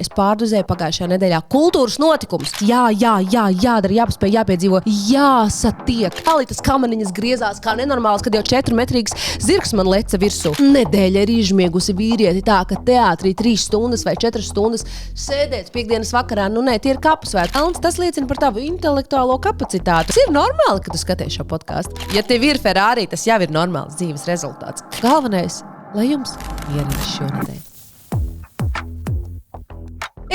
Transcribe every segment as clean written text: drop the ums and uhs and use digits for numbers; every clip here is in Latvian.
Es pārdozēju pagājušajā nedēļā kultūras notikumus. Jādara, jāpaspēj, jāpiedzīvo, jāsatiek. Alitas kamaniņas griezās kā nenormāls, kad jau 4-metrīgs zirgs man leca virsū. Nedēļa ir izžmiegusi vīrieti tā, ka teātrī 3 stundas vai 4 stundas sēdēt piekdienas vakarā. Tie ir kapusvēti. Alns, tas liecina par tavu intelektuālo kapacitāti. Tas ir normāli, ka tu skaties šo podcastu. Ja tev ir Ferrari, tas jau ir normāls dzīves rezultāts. Galvenais, lai jums mierīgi šonedēļ.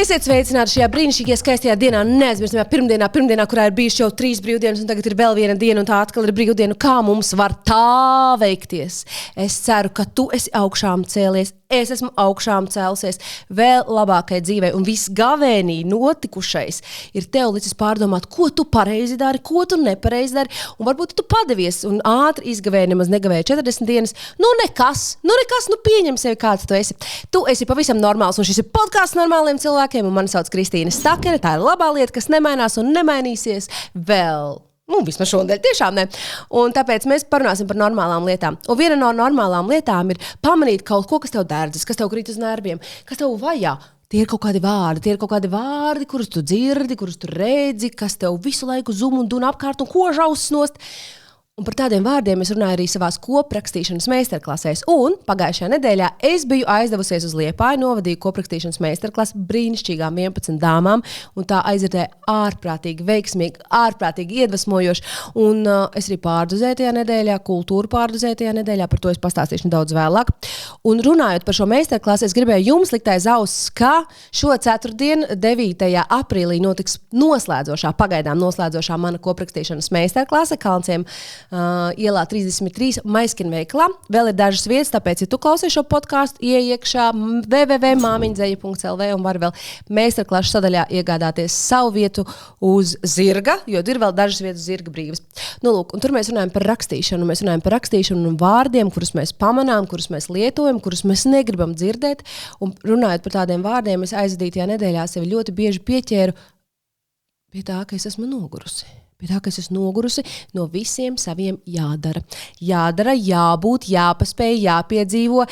Esiet sveicināti šajā brīnišķīgajā skaistajā dienā, neaizmirstamā pirmdienā, kurā ir bijuši jau 3 brīvdienas, un tagad ir vēl viena diena, un tā atkal ir brīvdiena. Kā mums var tā veikties? Es ceru, ka tu esi augšām cēlies, es esmu augšām cēlusies vēl labākai dzīvei, un viss gavēnī notikušais ir tev licis pārdomāt, ko tu pareizi dari, ko tu nepareizi dari, un varbūt tu padevies un ātri izgavēji, nemaz negavēji 40 dienas. Nekas, pieņem sevi, kāds tu esi. Tu esi pavisam normāls, un šis ir podcasts normāliem cilvēkiem, un mani sauc Kristīna Stakere. Tā ir labā lieta, kas nemainās un nemainīsies vēl. Vismaz šodien tiešām ne. Un tāpēc mēs parunāsim par normālām lietām. Un viena no normālām lietām ir pamanīt kaut ko, kas tev dērdzas, kas tev krīt uz nerviem, kas tev vajā. Tie ir kaut kādi vārdi, kurus tu dzirdi, kurus tu redzi, kas tev visu laiku zum un dun apkārt un kož ausis nost. Un par tādiem vārdiem es runāju arī savās koprakstīšanas meistarklasēs. Un pagājušajā nedēļā es biju aizdevusies uz Liepāju, novadīju koprakstīšanas meistarklasu brīnišķīgām 11 dāmām, un tā aizritēja ārprātīgi veiksmīgi, ārprātīgi iedvesmojoši. Un es arī pārdozēju tajā nedēļā, kultūru pārdozēju tajā nedēļā, par to es pastāstīšu nedaudz vēlāk. Un runājot par šo meistarklasu, es gribēju jums likt aiz auss, ka šo ceturtdienu, 9. aprīlī, notiks pagaidām noslēdzošā mana koprakstīšanas meistarklase Kalnciem ielā 33 Maiskina veikalā. Vēl ir dažas vietas, tāpēc, ja tu klausies šo podcastu, iekšā www.māmiņdzeja.lv un var vēl meistarklašu sadaļā iegādāties savu vietu uz zirga, jo ir vēl dažas vietas zirga brīvas. Lūk, un tur mēs runājam par rakstīšanu un vārdiem, kurus mēs pamanām, kurus mēs lietojam, kurus mēs negribam dzirdēt. Un runājot par tādiem vārdiem, es aizvadītajā nedēļā sevi ļoti bieži pieķēru pie tā, ka es esmu nogurusi. No visiem saviem jādara. Jādara, jābūt, jāpaspēj, jāpiedzīvo,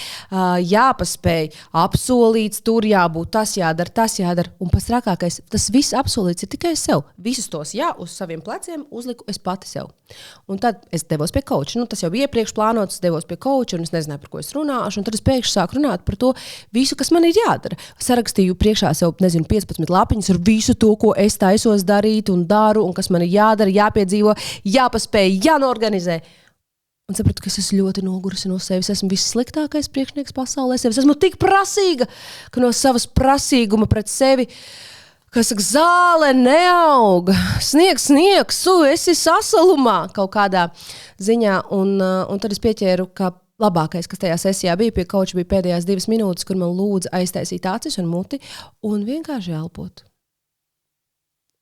jāpaspēj apsolīts, tur jābūt, tas jādara. Un pats trakākais, tas viss apsolīts ir tikai sev. Visus tos uz saviem pleciem uzliku es pati sev. Un tad es devos pie kauča. Tas jau bija iepriekš plānots, es devos pie kauča, un es nezināju, par ko es runāšu. Un tad es pēkšņi sāku runāt par to visu, kas man ir jādara. Sarakstīju priekšā sev, 15 lapiņas ar visu to, ko es taisos darīt un daru, un kas man ir jādara, jāpiedzīvo, jāpaspēj, jānorganizē. Un sapratu, ka es esmu ļoti nogurusi no sevis. Esmu vissliktākais priekšnieks pasaulē. Es esmu tik prasīga, ka no savas prasīguma pret sevi, kas saka, zāle neauga, sniegs, esi sasalumā kaut kādā ziņā. Un tad es pieķēru, ka labākais, kas tajā sesijā bija pie kauča, bija pēdējās 2 minūtes, kur man lūdza aiztaisīt acis un muti un vienkārši elpot.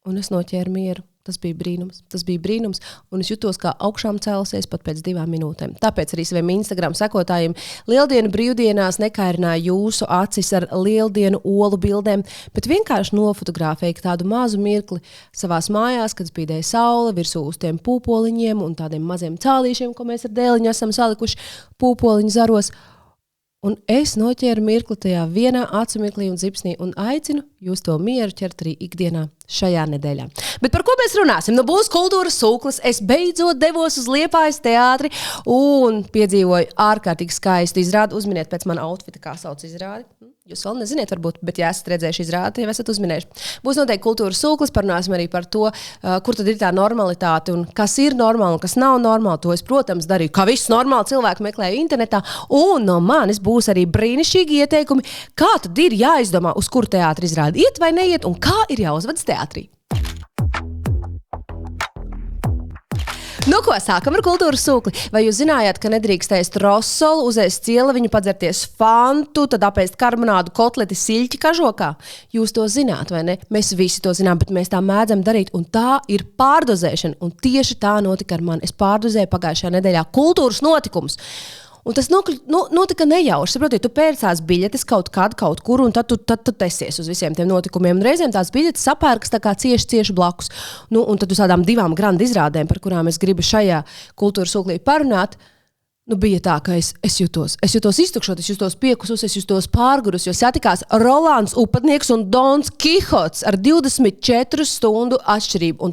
Un es noķēru mieru. Tas bija brīnums, un es jutos kā augšām cēlusies pat pēc 2 minūtēm. Tāpēc arī saviem Instagram sekotājiem lieldienu brīvdienās nekairināju jūsu acis ar lieldienu olu bildēm, bet vienkārši nofotografēju tādu mazu mirkli savās mājās, kad spīdēja saule virsū uz tiem pūpoliņiem un tādiem maziem cālīšiem, ko mēs ar dēliņu esam salikuši pūpoliņu zaros. Un es noķēru mirkli tajā vienā acu mirklī un zipsnī un aicinu jūs to mieru ķert arī ikdienā šajā nedēļā. Bet par ko mēs runāsim? Būs kultūras sūklis. Es beidzot devos uz Liepājas teātri un piedzīvoju ārkārtīgi skaistu izrādi. Uzminiet pēc mana outfita, kā sauc izrādi. Jūs vēl neziniet, varbūt, bet ja esat redzējuši izrādi, jau esat uzminējuši. Būs noteikti kultūras sūklis, parunāsim arī par to, kur tad ir tā normalitāte un kas ir normāli un kas nav normāli. To es, protams, darīju, kā visu normāli cilvēku meklēju internetā. Un no manis būs arī brīnišķīgi ieteikumi, kā tad ir jāizdomā, uz kuru teātri izrādi iet vai neiet un kā ir jāuzvedas teātrī. Ko, sākam ar kultūras sūkli. Vai jūs zinājāt, ka nedrīkst ēst rosolu, uzēst cieleviņu, padzerties fantu, tad apēst karbonādu kotleti siļķi kažokā? Jūs to zināt, vai ne? Mēs visi to zinām, bet mēs tā mēdzam darīt, un tā ir pārdozēšana, un tieši tā notika ar mani. Es pārdozēju pagājušajā nedēļā kultūras notikumus. Un tas notika nejauši. Saprotiet, tu pērcās biļetes kaut kur, un tad tu tesies uz visiem tiem notikumiem. Un reizēm tās biļetes sapērkas tā kā cieši blakus. Un tad uz tādām 2 grandu izrādēm, par kurām es gribu šajā kultūras sūklī parunāt, bija tā, ka es jutos iztukšot, es jutos piekusus, es jutos pārgurus, jo satikās Rolands Upatnieks un Dons Kihots ar 24 stundu atšķirību. Un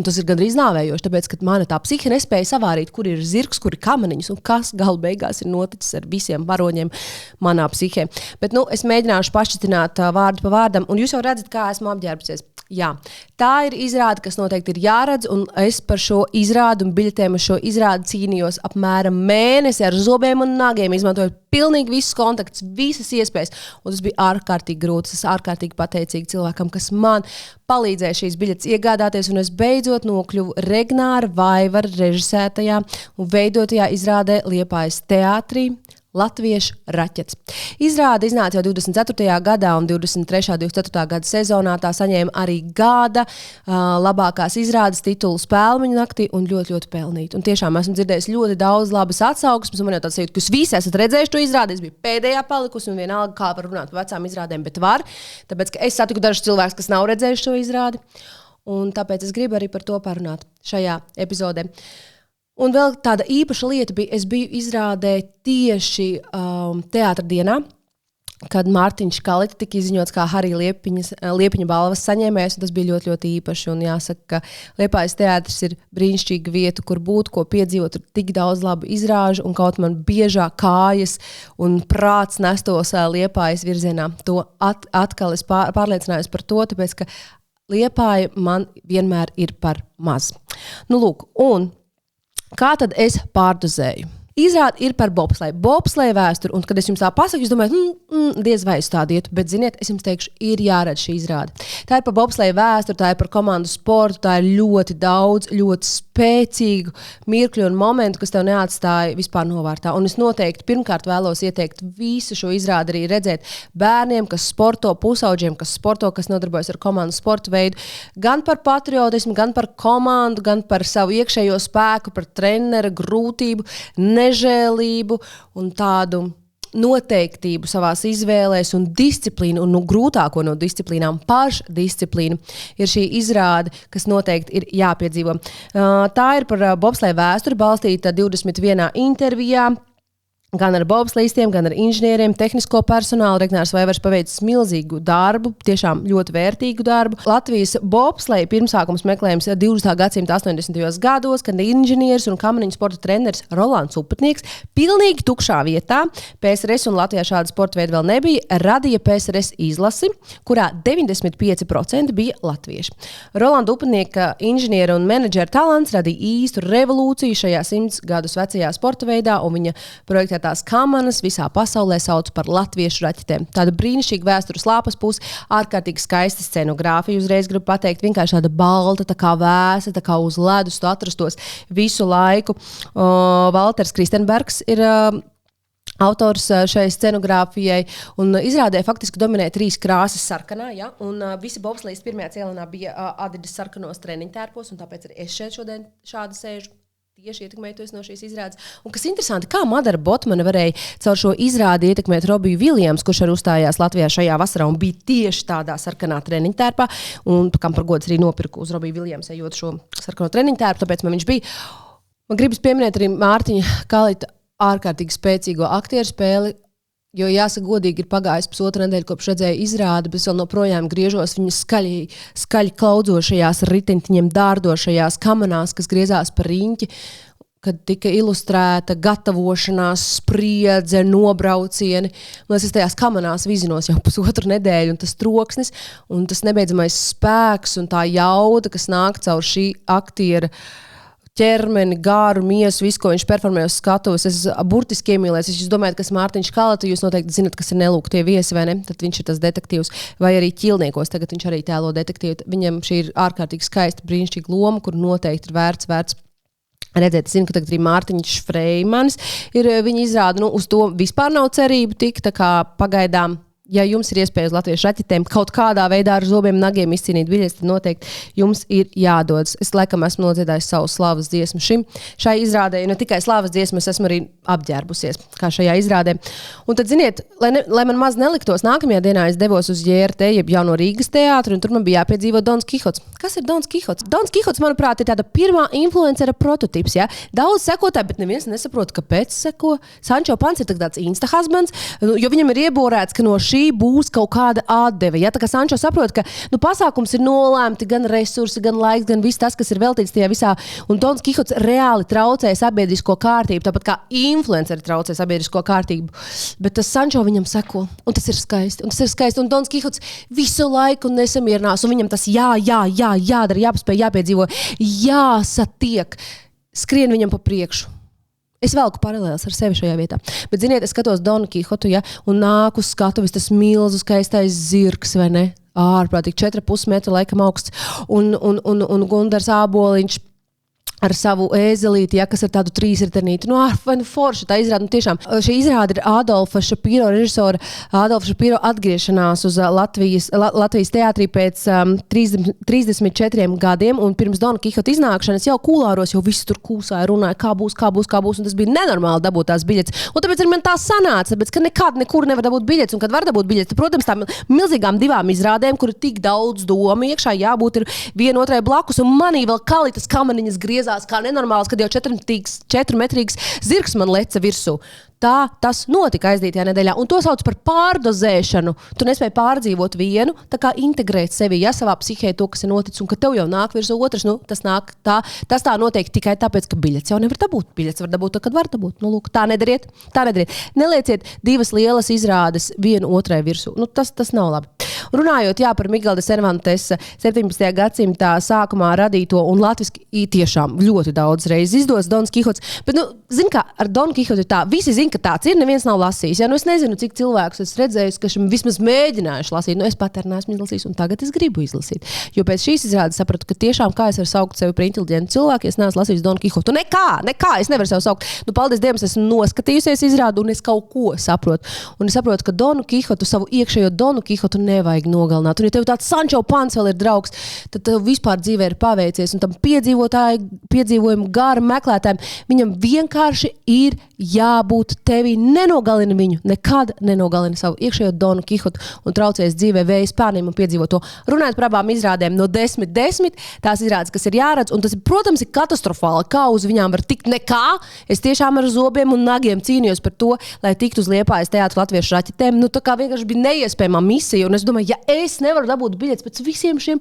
tas ir gandrīz nāvējoši, tāpēc, ka mana tā psihe nespēja savārīt, kur ir zirgs, kur ir kamaniņas un kas galu beigās ir noticis ar visiem varoņiem manā psihē. Bet, es mēģināšu pašķitināt vārdu pa vārdam, un jūs jau redzat, kā esmu apģērbusies. Jā, tā ir izrāde, kas noteikti ir jāredz, un es par šo izrādu un biļetēm uz šo izrādi cīnījos apmēram mēnesi ar zobiem un nagiem, izmantojot pilnīgi visus kontaktus, visas iespējas, un tas bija ārkārtīgi grūti. Es ārkārtīgi pateicīgi cilvēkam, kas man palīdzēja šīs biļetes iegādāties, un es beidzot nokļuvu Regnāra Vaivara režisētajā un veidotajā izrādē Liepājas teātrī Latviešu raķets. Izrāde iznāca jau 24. gadā un 23. 24. gada sezonā. Tā saņēma arī gada labākās izrādes titulu Spēlmeņu naktī un ļoti, ļoti pelnīt. Un tiešām esmu dzirdējis ļoti daudz labas atsauksmes, un man jau tāds sajūta, ka jūs visi esat redzējuši to izrādi. Es biju pēdējā palikusi un vienalga kā var runāt par vecām izrādēm, bet var, tāpēc, ka es satiku dažus cilvēkus, kas nav redzējuši šo izrādi, un tāpēc es gribu arī par to parunāt šajā epizodē. Un vēl tāda īpaša lieta bija, es biju izrādē tieši teātra dienā, kad Mārtiņš Kalita tika izziņots kā Harija Liepiņa balvas saņēmējs, un tas bija ļoti, ļoti īpaši. Un jāsaka, ka Liepājas teātris ir brīnišķīga vieta, kur būt, ko piedzīvot, tur tik daudz labu izrāžu, un kaut man biežāk kājas un prāts nestos Liepājas virzienā. To atkal es pārliecinājos par to, tāpēc, ka Liepāja man vienmēr ir par maz. Lūk, un kā tad es pārdozēju? Izrāde ir par bobsleju. Bobsleja vēsturi, un kad es jums tā pasaku, jūs domājat, diez vai es tādu ietu, bet, ziniet, es jums teikšu, ir jāredz šī izrāde. Tā ir par bobsleja vēsturi, tā ir par komandu sportu, tā ir ļoti daudz, ļoti spēcīgu mirkļu un momentu, kas tev neatstāja vispār novārtā. Un es noteikti pirmkārt vēlos ieteikt visu šo izrādi arī redzēt bērniem, kas sporto, pusauģiem, kas sporto, kas nodarbojas ar komandu sportu veidu, gan par patriotismu, gan par komandu, gan par savu iekšējo spēku, par trenera grūtību, nežēlību un tādu noteiktību savās izvēlēs un disciplīnu, un grūtāko no disciplīnām, pašdisciplīnu, ir šī izrāde, kas noteikti ir jāpiedzīvo. Tā ir par bobsleja vēsturi, balstīta 21 intervijā, gan ar bobslejistiem, gan ar inženieriem, tehnisko personālu. Regnārs Vaivars paveicis milzīgu darbu, tiešām ļoti vērtīgu darbu. Latvijas bobsleja pirmsākums meklējums 20. gadsimta 80. gados, kad inženieris un kamaniņu sporta treneris Rolands Upatnieks pilnīgi tukšā vietā, PSRS un Latvijā šāda sporta veida vēl nebija, radīja PSRS izlasi, kurā 95% bija latvieši. Rolanda Upatnieka inženiera un menedžera talants radīja īstu revolūciju šajā 100 gadus vecajā sporta veidā, un viņa projektē tās kamanas visā pasaulē sauc par latviešu raķetēm. Tāda brīnišķīga vēstures lapas puse, ārkārtīgi skaista scenogrāfija. Uzreiz gribu pateikt, vienkārši tāda balta, tā kā vēsa, tā kā uz ledus tu atrastos visu laiku. Valters Kristenbergs ir autors šai scenogrāfijai, un izrādē faktiski dominē 3 krāsas sarkanā, ja? Un visi bobslejisti pirmajā cēlienā bija Adidas sarkanos treniņtērpos, un tāpēc arī es šeit šodien šādi sēžu. Tieši ietekmētos no šīs izrādes. Un kas interesanti, kā Madara Botmane varēja caur šo izrādi ietekmēt Robiju Viljams, kurš arī uzstājās Latvijā šajā vasarā un bija tieši tādā sarkanā treniņtērpā, un kam par godu arī nopirku uz Robiju Viljams ejot šo sarkano treniņtērpu, tāpēc man viņš bija. Man gribas pieminēt arī Mārtiņa Kalita ārkārtīgi spēcīgo aktieru spēli, jo, jāsaka, godīgi ir pagājis pusotra nedēļa, kopš redzēju izrādi, bet vēl noprojām griežos viņa skaļi klaudzošajās riteņtiņiem dārdošajās kamanās, kas griezās par riņķi, kad tika ilustrēta gatavošanās, spriedze, nobraucieni. Es tajās kamanās vizinos jau pusotru nedēļu, un tas troksnis, un tas nebeidzamais spēks, un tā jauda, kas nāk caur šī aktiera ķermeni, gāru, miesu, visu, ko viņš performē uz skatuves. Es burtiski iemīlēs. Ja jūs domājat, kas Mārtiņš Kalata, jūs noteikti zinat, kas ir Nelūk tie viesi, vai ne? Tad viņš ir tas detektīvs. Vai arī Ķilniekos, tagad viņš arī tēlo detektīvu. Viņam šī ir ārkārtīgi skaista, brīnišķīga loma, kur noteikti ir vērts redzēt. Es zinu, ka tagad arī Mārtiņš Freimanis ir viņa izrāda. Uz to vispār nav cerību tik, tā kā pagaidām ja jums ir iespēja uz latviešu raķetēm kaut kādā veidā ar zobiem, nagiem izcīnīt biļetes, tad noteikti jums ir jādodas. Es laikam esmu nodziedājis savu slavas dziesmu šai izrādē, ne tikai slavas dziesmu, es esmu arī apģērbusies, kā šajā izrādē. Un tad, ziniet, lai man maz neliktos, nākamajā dienā es devos uz JRT, jeb Jauno Rīgas teātru, un tur man bija jāpiedzīvo Dons Kihots. Kas ir Dons Kihots? Dons Kihots, manuprāt, ir tāda pirmā influencera prototips, ja? Daudz sekotāji, bet neviens nesaprot, kāpēc seko. Sančo Pans ir tāds insta-husbands, jo viņam ir ieborēts, ka no šī būs kaut kāda atdeve. Ja? Tā kā Sančo saprot, ka pasākums ir nolēmti gan resursi, gan laiks, gan viss tas, kas ir veltīts tajā visā. Un Dons Kihots reāli traucē sabiedrisko kārtību, tāpat kā influenceri traucē sabiedrisko kārtību. Bet tas Sančo viņam seko. Un tas ir skaisti. Un Dons Kihots visu laiku nesamierinās. Un viņam tas jādara, jāpaspēj, jāpiedzīvo, jāsatiek. Skrien viņam pa priekšu. Es velku paralēlis ar sevi šajā vietā. Bet, ziniet, es skatos Donu Kihotu, ja, un nāk uz skatuves tas milzu skaistais zirgs, vai ne? Ārprātīgi 4,5 metru laikam augsts. Un Gundars Āboliņš ar savu ēzelīti, ja, kas ir tādu trīsritenīti. Forši tā izrāda. Tiešām, šī izrāda ir Adolfa Šapiro, režisora Adolfa Šapiro atgriešanās uz Latvijas teātrī pēc 34 gadiem, un pirms Dona Kihota iznākšanas jau kulāros, jau visi tur kūsāja, runāja, kā būs, un tas bija nenormāli dabūt tās biļetes. Un tāpēc arī man tā sanāca, tāpēc, ka nekad nekur nevar dabūt biļetes, un kad var dabūt biļetes, tad, protams, tām milzīgām divām izrādēm, kur ir tik daudz domu iekšā, jābūt ir viena otrai blakus, un manī vēl kalitas kamaniņas griezās kā nenormāls, kad jau 4-metrīgs zirgs man leca virsū. Tā tas notika aizdītajā nedēļā, un to sauc par pārdozēšanu. Tu nespēji pārdzīvot vienu, tā kā integrēt sevi, ja savā psihē to, kas ir noticis, un ka tev jau nāk virsū otrs, tas tā notiek tikai tāpēc, ka biļets jau nevar dabūt. Biļets var dabūt, kad var dabūt. Lūk, tā nedariet. Nelieciet divas lielas izrādes vienu otrai virsū. Tas nav labi. Runājot par Migalda Cervantes 17. gadsimtā sākumā radīto un latviski tiešām ļoti daudz reizes izdodas Dons Kihots, bet, zin kā, ar Donu Kihotu tā, visi zin, ka tāds ir, neviens nav lasījis, ja, es nezinu, cik cilvēkus es redzēju, ka šim vismaz mēģinājuši lasīt, es pat arī neesmu izlasījis, un tagad es gribu izlasīt, jo pēc šīs izrādes sapratu, ka tiešām kā es varu saukt sevi par inteliģentu cilvēku, ja es neesmu lasījis Donu Kihotu, nekā, es nevaru sev saukt, paldies Dievam, esmu noskatījusies izrādu, un es kaut ko saprotu, un es saprotu, ka Donu Kihotu, savu iekšējo Donu Kihotu nevajag nogalināt. Un ja tev tāds Sančo Pans vēl ir draugs, tad tev vispār dzīvē ir paveicies. Un tam piedzīvojumu garu meklētājiem, viņam vienkārši ir jābūt tevi. Nenogalini viņu, nekad nenogalini savu iekšējo Donu Kihotu un traucēs dzīvē vējas pārniem un piedzīvo to. Runājot par abām izrādēm no 10, tās izrādes, kas ir jāredz, un tas, protams, ir katastrofāli, kā uz viņām var tikt nekā. Es tiešām ar zobiem un nagiem cīnījos par to, lai tiktu uz Liepājas teātra latviešu raķetēm. Tā kā vienkārši bija neiespējama misija, un es domāju, ja es nevaru dabūt biļetes pēc visiem šiem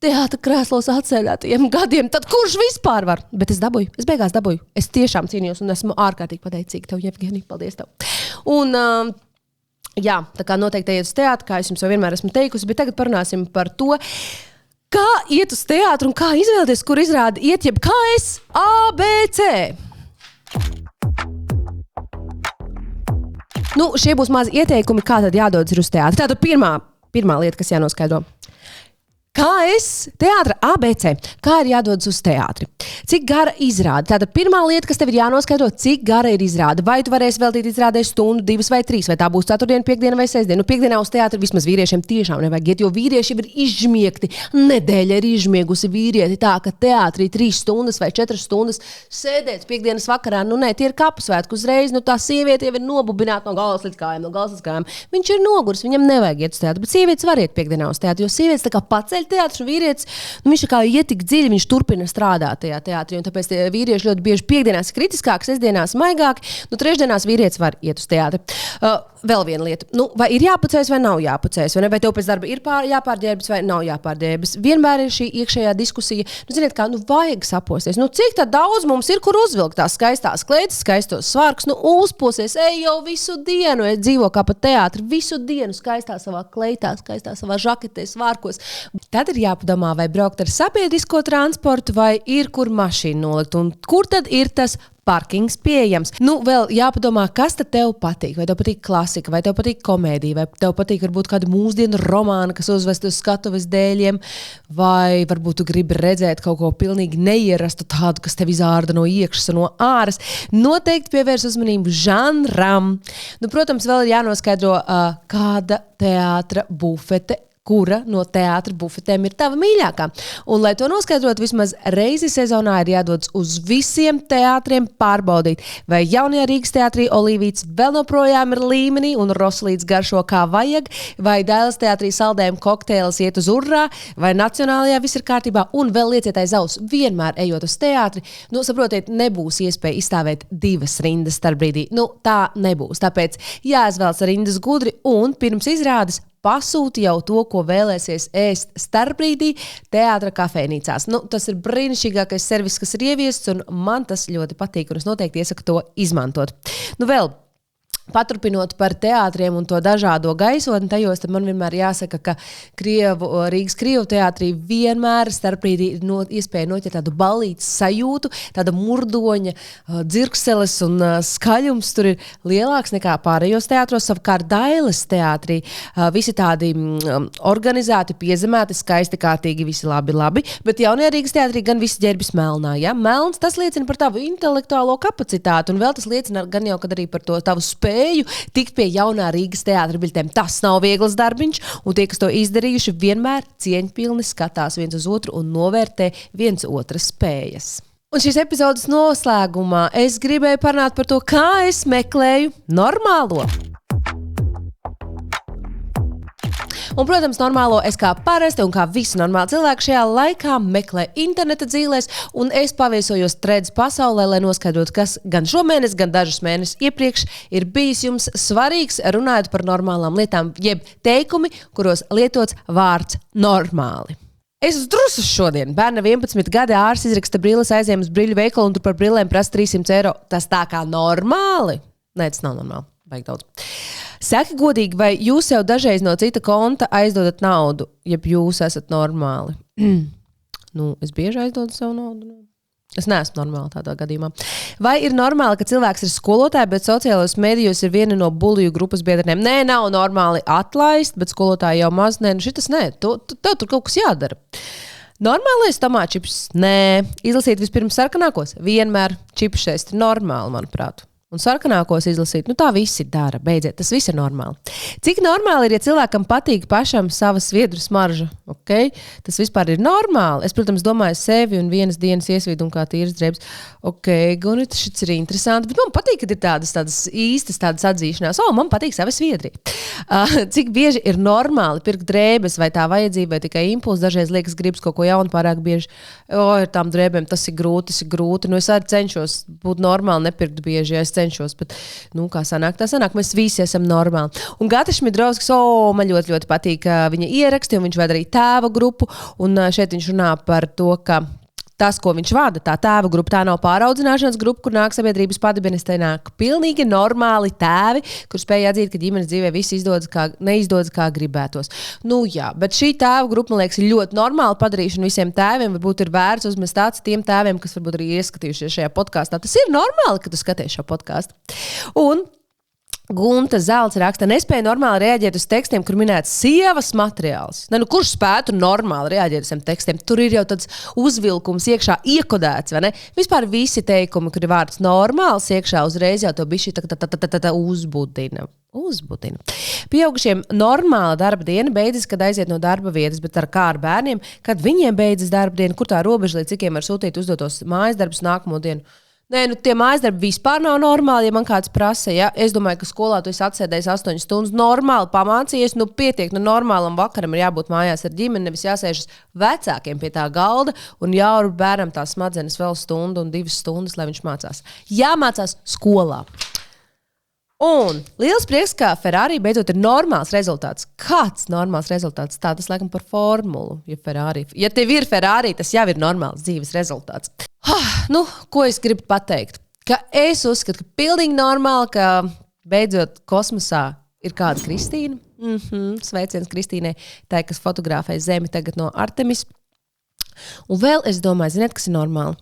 teātra krēslos atsēdētajiem gadiem, tad kurš vispār var? Bet es beigās dabūju. Es tiešām cīnījos un esmu ārkārtīgi pateicīga tev, Jevgenija. Paldies tev. Un, tā kā noteikti ejiet uz teātru, kā es jums jau vienmēr esmu teikusi, bet tagad parunāsim par to, kā iet uz teātru un kā izvēlēties, kur izrāda iet, jeb kā es ABC. Šie būs mazi ieteikumi, kā tad jādodas uz teātru. Tātad pirmā lieta, kas jānoskaidro. Kā es teātra ABC, kā ir jādodas uz teātri? Cik gara izrāde? Tātad pirmā lieta, kas tev ir jānoskaidro, cik gara ir izrāde. Vai tu varēsi veltīt izrādē stundu, 2 vai 3, vai tā būs ceturtdiena, piekdiena vai sestdiena. Piekdienā uz teātri vismaz vīriešiem tiešām nevajag iet, jo vīrieši ir izžmiegti. Nedēļa ir izžmiegusi vīrieti tā, ka teātrī 3 stundas vai 4 stundas sēdēt piekdienas vakarā. Tie ir kapusvētki uzreiz. Tā sieviete jau ir nobubināta no galvas līdz kājām. Viņš ir noguris, viņam nevajag iet uz teātri, bet sievietes var iet piekdienā uz teātri, jo sievietes tā kā paceļ teātris un vīrietis, viņš kā iet tik dziļi, viņš turpina strādāt tajā teātrī, un tāpēc vīrieši ļoti bieži piekdienās kritiskāk, sestdienās maigāk, trešdienās vīrietis var iet uz teātri. Vēl viena lieta, vai ir jāpucējas vai nav jāpucējas, vai tev pēc darba ir jāpārģērbas vai nav jāpārģērbas. Vienmēr ir šī iekšējā diskusija, ziniet kā, vajag saposties, cik tad daudz mums ir, kur uzvilkt tās skaistās kleitas, skaistos svārkus, uzposies, ej jau visu dienu, dzīvo kā pa teātri, visu dienu skaistā savā kleitā, skaistā savā žaketē, svārkos. Tad ir jāpadomā, vai braukt ar sabiedrisko transportu, vai ir kur mašīnu nolikt, un kur tad ir tas parkings pieejams. Nu, vēl jāpadomā, kas tad tev patīk. Vai tev patīk klasika, vai tev patīk komēdija, vai tev patīk varbūt kāda mūsdienu romāna, kas uzvest uz skatuves dēļiem, vai varbūt tu gribi redzēt kaut ko pilnīgi neierastu tādu, kas tev izārda no iekšas un no āras. Noteikti pievērs uzmanību žanram. Nu, protams, vēl ir jānoskaidro, kāda teātra bufete, kura no teātra bufetēm ir tava mīļākā. Un, lai to noskaidrot, vismaz reizi sezonā ir jādodas uz visiem teātriem pārbaudīt, vai jaunajā Rīgas teātrī Olīvīts vēl joprojām ir līmenī un Roslīds garšo kā vajag, vai Dailes teātrī saldējuma kokteilis iet uz urrā, vai Nacionālajā viss ir kārtībā, un vēl lieciet aiz auss, vienmēr ejot uz teātri. Nu, saprotiet, nebūs iespēja izstāvēt 2 rindas starpbrīdī. Nu, tā nebūs. Tāpēc jāizvēlas rindas gudri un pirms izrādes pasūti jau to, ko vēlēsies ēst starpbrīdī teātra kafejnīcās. Nu, tas ir brīnišķīgākais servis, kas ir ieviests, un man tas ļoti patīk, un es noteikti iesaku to izmantot. Nu, vēl paturpinot par teātriem un to dažādo gaisotni tajos, tad man vienmēr jāsaka, ka Rīgas Krievu teātrī vienmēr starpbrīdī ir iespēja noķert tādu ballītes sajūtu, tāda murdoņa, dzirkseles un skaļums tur ir lielāks nekā pārējos teātros. Savukārt Dailes teātrī visi tādi organizēti, piezemēti, skaisti, kārtīgi, visi labi, bet jaunajā Rīgas teātrī gan visi ģērbis melnā. Ja? Melns, tas liecina par tavu intelektuālo kapacitāti, un vēl tas liecina gan jau, kad arī par to tavu spēju tikt pie jaunā Rīgas teātra biļetēm. Tas nav viegls darbiņš, un tie, kas to izdarījuši, vienmēr cieņpilni skatās viens uz otru un novērtē viens otra spējas. Un šīs epizodes noslēgumā es gribēju parunāt par to, kā es meklēju normālo. Un, protams, normālo es kā parasti un kā visi normāli cilvēki šajā laikā meklē interneta dzīlēs, un es paviesojos Threads pasaulē, lai noskaidrotu, kas gan šomēnes, gan dažus mēnešus iepriekš ir bijis jums svarīgs, runājot par normālām lietām, jeb teikumi, kuros lietots vārds normāli. Es uz drusas šodien. Bērna 11 gadi ārs izraksta brilles, aizējām uz brīļu veikalu un tur par brillēm prasa 300 eiro. Tas tā kā normāli? Nē, tas nav normāli. Baigi daudz. Saki godīgi, vai jūs jau dažreiz no cita konta aizdodat naudu, ja jūs esat normāli? Nu, es bieži aizdodu savu naudu. Es neesmu normāli tādā gadījumā. Vai ir normāli, ka cilvēks ir skolotāja, bet sociālajos medijos ir viena no buliju grupas biedriem? Nē, nav normāli atlaist, bet skolotāji jau maz. Nē, nu šitas nē, tev tur kaut kas jādara. Normālais tomātčips? Nē. Izlasīt vispirms sarkanākos? Vienmēr čipšēst ir normāli, manuprāt. Un sarkanākos izlasīt, nu tā visi dara, beidziet, tas viss ir normāli. Cik normāli ir, ja cilvēkam patīk pašam sava sviedru smarža, okay? Tas vispār ir normāli. Es, protams, domāju sevi un vienas dienas iesvīdu un kā tīras drēbes. Ok, Gunita, šis ir interesanti, bet man patīk, kad ir tādas īstas atzīšanās. Man patīk sava sviedri. Cik bieži ir normāli pirkt drēbes, vai tā vajadzība, vai tikai impulss, dažreiz liekas gribas kaut ko jaunu pārāk bieži. Ir tām drēbēm, tas ir grūti. Nu, es arī cenšos būt normāli, nepirkt bieži, ja es cenšos, bet, nu, kā sanāk, tā sanāk, mēs visi esam normāli. Un Gata Šmidrovskis, man ļoti, ļoti patīk viņa ieraksti, un viņš vada arī tēva grupu, un šeit viņš runā par to, ka tas, ko viņš vada, tā tēva grupa, tā nav pāraudzināšanas grupa, kur nāk sabiedrības padibenes, te nāk pilnīgi normāli tēvi, kur spēja atzīt, ka ģimenes dzīvē viss neizdodas kā gribētos. Nu jā, bet šī tēva grupa, man liekas, ir ļoti normāli padarīšana visiem tēviem, varbūt ir vērts uzmest tāds tiem tēviem, kas varbūt arī ieskatījušies šajā podkāstā. Tas ir normāli, ka tu skaties šo podkāstu. Un Gunta Zelts raksta, nespēja normāli reaģēt uz tekstiem, kur minēts sievas materiāls. Kurš spētu normāli reaģēt uz tiem tekstiem? Tur ir jau tāds uzvilkums iekšā iekodēts, vai ne? Vispār visi teikumi, kur ir vārds normāls iekšā, uzreiz jau to bišķi uzbudina. Pieaugušiem normāla darba diena beidzas, kad aiziet no darba vietas, bet kā ar bērniem, kad viņiem beidzas darba diena, kur tā robeža līdz cikiem var sūtīt uzdotos mājas darbus nākamo dienu? Nē, tie mājasdarbi vispār nav normāli, ja man kāds prasa. Ja? Es domāju, ka skolā tu esi atsēdējis 8 stundas, normāli pamācījies, pietiek, normālam vakaram ir jābūt mājās ar ģimeni, nevis jāsēžas vecākiem pie tā galda un jāur bērnam tās smadzenes vēl stundu un 2 stundas, lai viņš mācās. Jāmācās skolā. Un liels prieks, ka Ferrari beidzot ir normāls rezultāts. Kāds normāls rezultāts? Tā tas laikam par formulu. Ja tev ir Ferrari, tas jau ir normāls dzīves rezultāts. Ko es gribu pateikt? Ka es uzskatu, ka pilnīgi normāli, ka beidzot kosmosā ir kāda Kristīna. Sveiciens Kristīnai, tā, kas fotografē Zemi tagad no Artemis. Un vēl es domāju, ziniet, kas ir normāli?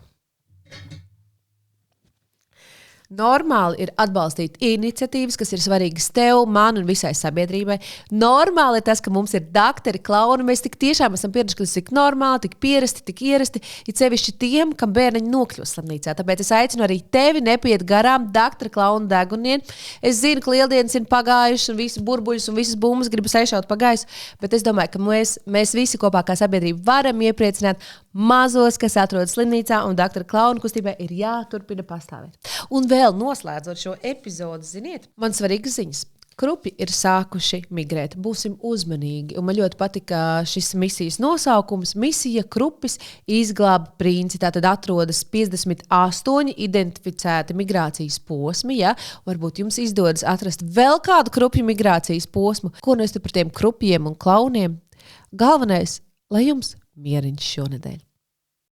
Normāli ir atbalstīt iniciatīvas, kas ir svarīgas tev, man un visai sabiedrībai. Normāli ir tas, ka mums ir daktari, klauni. Mēs tik tiešām esam pieraduši, ka tas ir tik normāli, tik pierasti, tik ierasti. Ir sevišķi tiem, kam bērniņi nokļūst slimnīcā. Tāpēc es aicinu arī tevi nepiet garām daktari, klauni, deguniem. Es zinu, ka lieldienas ir pagājušas un visi burbuļus un visas bumbas gribas aizšaut pa gaisu, bet es domāju, ka mēs visi kopā kā sabiedrība varam iepriecināt mazos, kas atrodas slimnīcā, un daktara klaunu kustībai ir jāturpina pastāvēt. Un vēl noslēdzot šo epizodi, ziniet, man svarīgas ziņas. Krupi ir sākuši migrēt. Būsim uzmanīgi. Un man ļoti patika šis misijas nosaukums. Misija Krupis izglāba princi. Tātad atrodas 58 identificēti migrācijas posmi. Ja? Varbūt jums izdodas atrast vēl kādu krupju migrācijas posmu. Ko nu es te par tiem krupjiem un klauniem? Galvenais, lai jums mieriņš šonedēļ.